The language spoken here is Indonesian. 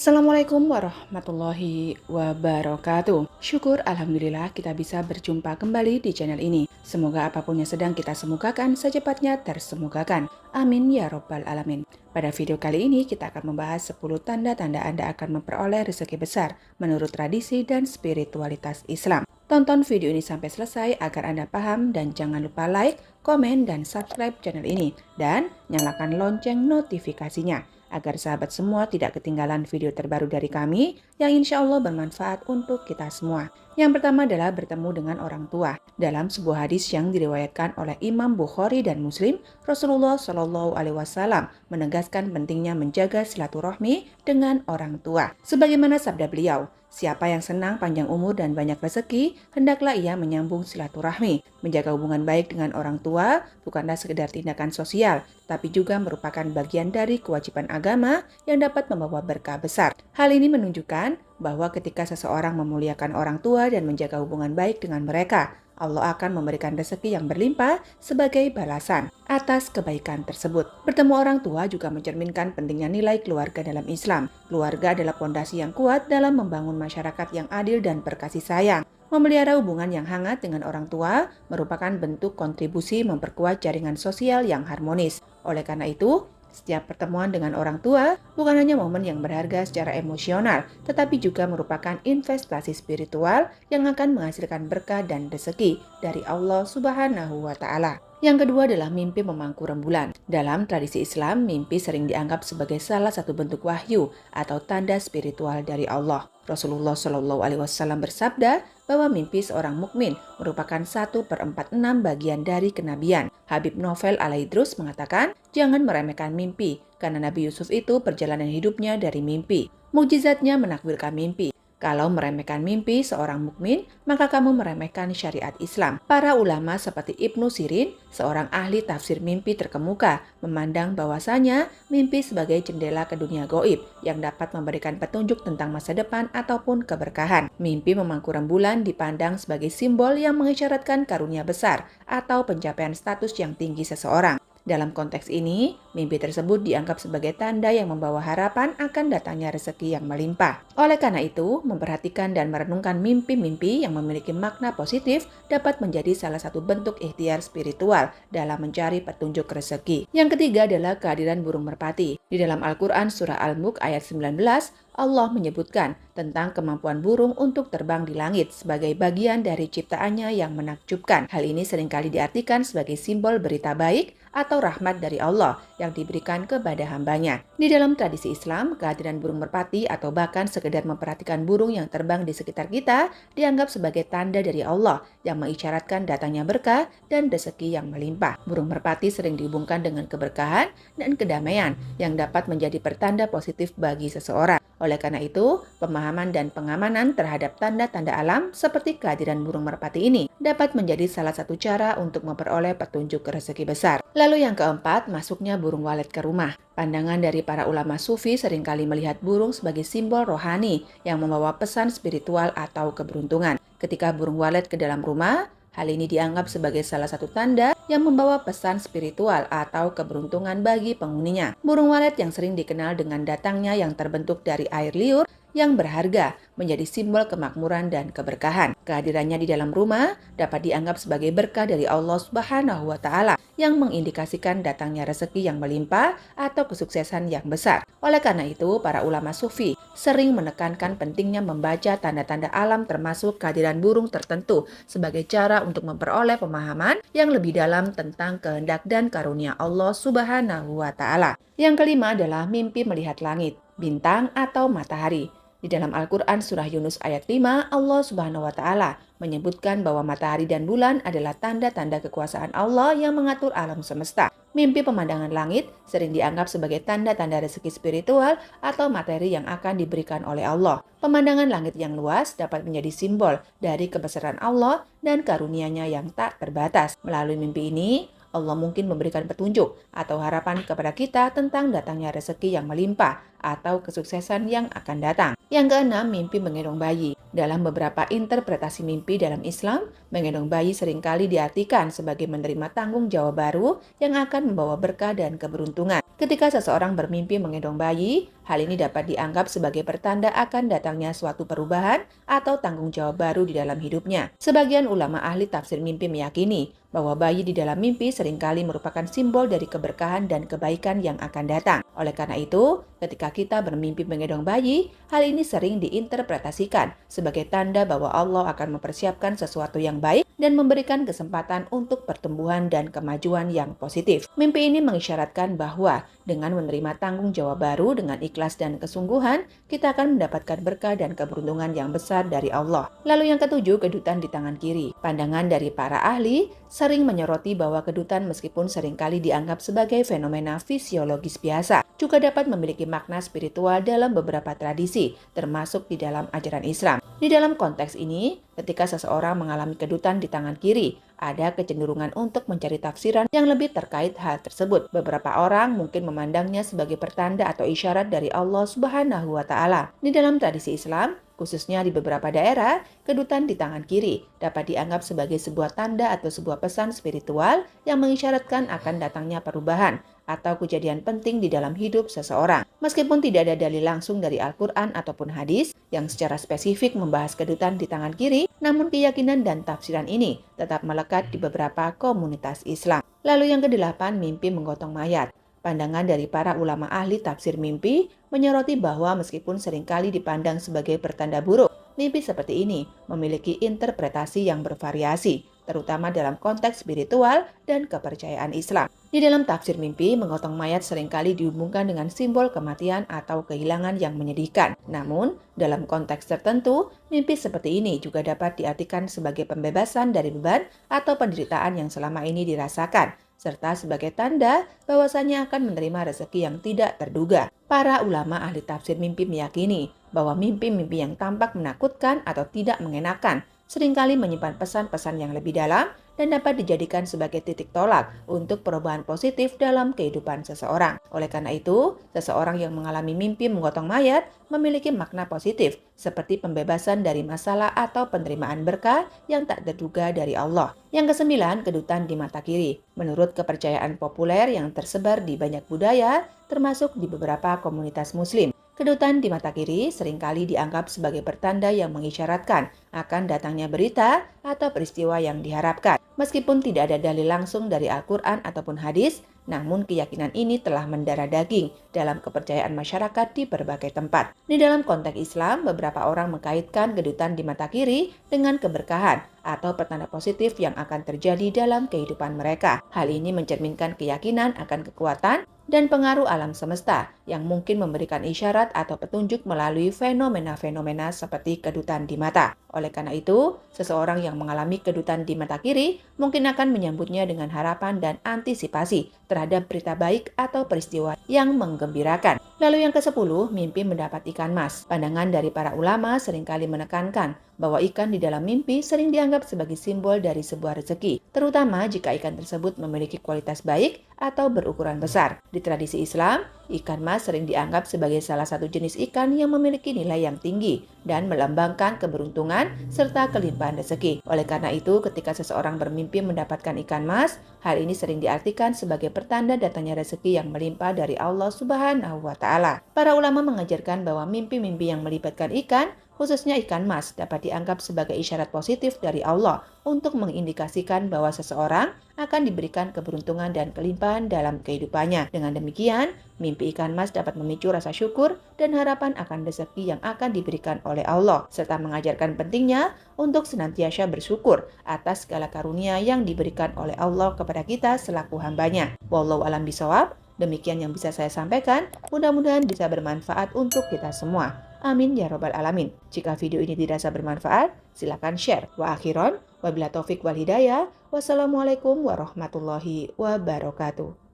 Assalamualaikum warahmatullahi wabarakatuh. Syukur Alhamdulillah kita bisa berjumpa kembali di channel ini. Semoga apapun yang sedang kita semogakan secepatnya tersemogakan. Amin ya robbal alamin. Pada video kali ini kita akan membahas 10 tanda-tanda Anda akan memperoleh rezeki besar menurut tradisi dan spiritualitas Islam. Tonton video ini sampai selesai agar Anda paham dan jangan lupa like, komen, dan subscribe channel ini. Dan nyalakan lonceng notifikasinya agar sahabat semua tidak ketinggalan video terbaru dari kami yang insya Allah bermanfaat untuk kita semua. Yang pertama adalah bertemu dengan orang tua. Dalam sebuah hadis yang diriwayatkan oleh Imam Bukhari dan Muslim, Rasulullah Shallallahu Alaihi Wasallam menegaskan pentingnya menjaga silaturahmi dengan orang tua. Sebagaimana sabda beliau, siapa yang senang panjang umur dan banyak rezeki, hendaklah ia menyambung silaturahmi. Menjaga hubungan baik dengan orang tua bukanlah sekedar tindakan sosial, tapi juga merupakan bagian dari kewajiban agama yang dapat membawa berkah besar. Hal ini menunjukkan bahwa ketika seseorang memuliakan orang tua dan menjaga hubungan baik dengan mereka, Allah akan memberikan rezeki yang berlimpah sebagai balasan atas kebaikan tersebut. Bertemu orang tua juga mencerminkan pentingnya nilai keluarga dalam Islam. Keluarga adalah pondasi yang kuat dalam membangun masyarakat yang adil dan berkasih sayang. Memelihara hubungan yang hangat dengan orang tua merupakan bentuk kontribusi memperkuat jaringan sosial yang harmonis. Oleh karena itu, setiap pertemuan dengan orang tua bukan hanya momen yang berharga secara emosional, tetapi juga merupakan investasi spiritual yang akan menghasilkan berkah dan rezeki dari Allah Subhanahu wa Ta'ala. Yang kedua adalah mimpi memangku rembulan. Dalam tradisi Islam, mimpi sering dianggap sebagai salah satu bentuk wahyu atau tanda spiritual dari Allah. Rasulullah Shallallahu Alaihi Wasallam bersabda bahwa mimpi seorang mukmin merupakan 1/46 bagian dari kenabian. Habib Novel Alaidrus mengatakan, jangan meremehkan mimpi, karena Nabi Yusuf itu perjalanan hidupnya dari mimpi. Mukjizatnya menakwilkan mimpi. Kalau meremehkan mimpi seorang mukmin, maka kamu meremehkan syariat Islam. Para ulama seperti Ibnu Sirin, seorang ahli tafsir mimpi terkemuka, memandang bahwasanya mimpi sebagai jendela ke dunia gaib yang dapat memberikan petunjuk tentang masa depan ataupun keberkahan. Mimpi memangku rembulan dipandang sebagai simbol yang mengisyaratkan karunia besar atau pencapaian status yang tinggi seseorang. Dalam konteks ini, mimpi tersebut dianggap sebagai tanda yang membawa harapan akan datangnya rezeki yang melimpah. Oleh karena itu, memperhatikan dan merenungkan mimpi-mimpi yang memiliki makna positif dapat menjadi salah satu bentuk ikhtiar spiritual dalam mencari petunjuk rezeki. Yang ketiga adalah kehadiran burung merpati. Di dalam Al-Quran Surah Al-Mulk ayat 19, Allah menyebutkan tentang kemampuan burung untuk terbang di langit sebagai bagian dari ciptaannya yang menakjubkan. Hal ini seringkali diartikan sebagai simbol berita baik atau rahmat dari Allah yang diberikan kepada hambanya. Di dalam tradisi Islam, kehadiran burung merpati atau bahkan sekedar memperhatikan burung yang terbang di sekitar kita dianggap sebagai tanda dari Allah yang mengisyaratkan datangnya berkah dan rezeki yang melimpah. Burung merpati sering dihubungkan dengan keberkahan dan kedamaian yang dapat menjadi pertanda positif bagi seseorang. Oleh karena itu, pemahaman dan pengamanan terhadap tanda-tanda alam seperti kehadiran burung merpati ini dapat menjadi salah satu cara untuk memperoleh petunjuk rezeki besar. Lalu yang keempat, masuknya burung walet ke rumah. Pandangan dari para ulama sufi seringkali melihat burung sebagai simbol rohani yang membawa pesan spiritual atau keberuntungan. Ketika burung walet ke dalam rumah, hal ini dianggap sebagai salah satu tanda yang membawa pesan spiritual atau keberuntungan bagi penghuninya. Burung walet yang sering dikenal dengan datangnya yang terbentuk dari air liur yang berharga menjadi simbol kemakmuran dan keberkahan. Kehadirannya di dalam rumah dapat dianggap sebagai berkah dari Allah Subhanahu wa Ta'ala yang mengindikasikan datangnya rezeki yang melimpah atau kesuksesan yang besar. Oleh karena itu, para ulama sufi sering menekankan pentingnya membaca tanda-tanda alam termasuk kehadiran burung tertentu sebagai cara untuk memperoleh pemahaman yang lebih dalam tentang kehendak dan karunia Allah Subhanahu wa Ta'ala. Yang kelima adalah mimpi melihat langit, bintang atau matahari. Di dalam Al-Quran Surah Yunus ayat 5, Allah Subhanahu wa Ta'ala menyebutkan bahwa matahari dan bulan adalah tanda-tanda kekuasaan Allah yang mengatur alam semesta. Mimpi pemandangan langit sering dianggap sebagai tanda-tanda rezeki spiritual atau materi yang akan diberikan oleh Allah. Pemandangan langit yang luas dapat menjadi simbol dari kebesaran Allah dan karunia-Nya yang tak terbatas. Melalui mimpi ini, Allah mungkin memberikan petunjuk atau harapan kepada kita tentang datangnya rezeki yang melimpah atau kesuksesan yang akan datang. Yang keenam, mimpi menggendong bayi. Dalam beberapa interpretasi mimpi dalam Islam, menggendong bayi seringkali diartikan sebagai menerima tanggung jawab baru yang akan membawa berkah dan keberuntungan. Ketika seseorang bermimpi menggendong bayi, hal ini dapat dianggap sebagai pertanda akan datangnya suatu perubahan atau tanggung jawab baru di dalam hidupnya. Sebagian ulama ahli tafsir mimpi meyakini bahwa bayi di dalam mimpi seringkali merupakan simbol dari keberkahan dan kebaikan yang akan datang. Oleh karena itu, ketika kita bermimpi menggendong bayi, hal ini sering diinterpretasikan sebagai tanda bahwa Allah akan mempersiapkan sesuatu yang baik dan memberikan kesempatan untuk pertumbuhan dan kemajuan yang positif. Mimpi ini mengisyaratkan bahwa dengan menerima tanggung jawab baru dengan ikhlas dan kesungguhan, kita akan mendapatkan berkah dan keberuntungan yang besar dari Allah. Lalu yang ketujuh, kedutan di tangan kiri. Pandangan dari para ahli sering menyoroti bahwa kedutan meskipun seringkali dianggap sebagai fenomena fisiologis biasa, juga dapat memiliki makna spiritual dalam beberapa tradisi, termasuk di dalam ajaran Islam. Di dalam konteks ini, ketika seseorang mengalami kedutan di tangan kiri, ada kecenderungan untuk mencari tafsiran yang lebih terkait hal tersebut. Beberapa orang mungkin memandangnya sebagai pertanda atau isyarat dari Allah Subhanahu wa Ta'ala. Di dalam tradisi Islam, khususnya di beberapa daerah, kedutan di tangan kiri dapat dianggap sebagai sebuah tanda atau sebuah pesan spiritual yang mengisyaratkan akan datangnya perubahan atau kejadian penting di dalam hidup seseorang. Meskipun tidak ada dalil langsung dari Al-Quran ataupun hadis yang secara spesifik membahas kedutan di tangan kiri, namun keyakinan dan tafsiran ini tetap melekat di beberapa komunitas Islam. Lalu yang kedelapan, mimpi menggotong mayat. Pandangan dari para ulama ahli tafsir mimpi menyoroti bahwa meskipun seringkali dipandang sebagai pertanda buruk, mimpi seperti ini memiliki interpretasi yang bervariasi, terutama dalam konteks spiritual dan kepercayaan Islam. Di dalam tafsir mimpi, menggotong mayat seringkali dihubungkan dengan simbol kematian atau kehilangan yang menyedihkan. Namun, dalam konteks tertentu, mimpi seperti ini juga dapat diartikan sebagai pembebasan dari beban atau penderitaan yang selama ini dirasakan, serta sebagai tanda bahwasanya akan menerima rezeki yang tidak terduga. Para ulama ahli tafsir mimpi meyakini bahwa mimpi-mimpi yang tampak menakutkan atau tidak mengenakan seringkali menyimpan pesan-pesan yang lebih dalam dan dapat dijadikan sebagai titik tolak untuk perubahan positif dalam kehidupan seseorang. Oleh karena itu, seseorang yang mengalami mimpi menggotong mayat memiliki makna positif, seperti pembebasan dari masalah atau penerimaan berkah yang tak terduga dari Allah. Yang kesembilan, kedutan di mata kiri. Menurut kepercayaan populer yang tersebar di banyak budaya, termasuk di beberapa komunitas Muslim, kedutan di mata kiri seringkali dianggap sebagai pertanda yang mengisyaratkan akan datangnya berita atau peristiwa yang diharapkan. Meskipun tidak ada dalil langsung dari Al-Quran ataupun hadis, namun keyakinan ini telah mendarah daging dalam kepercayaan masyarakat di berbagai tempat. Di dalam konteks Islam, beberapa orang mengkaitkan kedutan di mata kiri dengan keberkahan atau pertanda positif yang akan terjadi dalam kehidupan mereka. Hal ini mencerminkan keyakinan akan kekuatan dan pengaruh alam semesta yang mungkin memberikan isyarat atau petunjuk melalui fenomena-fenomena seperti kedutan di mata. Oleh karena itu, seseorang yang mengalami kedutan di mata kiri mungkin akan menyambutnya dengan harapan dan antisipasi terhadap berita baik atau peristiwa yang menggembirakan. Lalu yang ke-10, mimpi mendapat ikan mas. Pandangan dari para ulama seringkali menekankan bahwa ikan di dalam mimpi sering dianggap sebagai simbol dari sebuah rezeki, terutama jika ikan tersebut memiliki kualitas baik atau berukuran besar. Di tradisi Islam, ikan mas sering dianggap sebagai salah satu jenis ikan yang memiliki nilai yang tinggi dan melambangkan keberuntungan serta kelimpahan rezeki. Oleh karena itu, ketika seseorang bermimpi mendapatkan ikan mas, hal ini sering diartikan sebagai pertanda datangnya rezeki yang melimpah dari Allah Subhanahu wa Ta'ala. Para ulama mengajarkan bahwa mimpi-mimpi yang melibatkan ikan, khususnya ikan mas, dapat dianggap sebagai isyarat positif dari Allah untuk mengindikasikan bahwa seseorang akan diberikan keberuntungan dan kelimpahan dalam kehidupannya. Dengan demikian, mimpi ikan mas dapat memicu rasa syukur dan harapan akan rezeki yang akan diberikan oleh Allah, serta mengajarkan pentingnya untuk senantiasa bersyukur atas segala karunia yang diberikan oleh Allah kepada kita selaku hambanya. Wallahu a'lam bishawab. Demikian yang bisa saya sampaikan, mudah-mudahan bisa bermanfaat untuk kita semua. Amin ya robbal alamin. Jika video ini dirasa bermanfaat, silakan share. Wa akhiron, wabillahi taufik wal hidayah. Wassalamualaikum warahmatullahi wabarakatuh.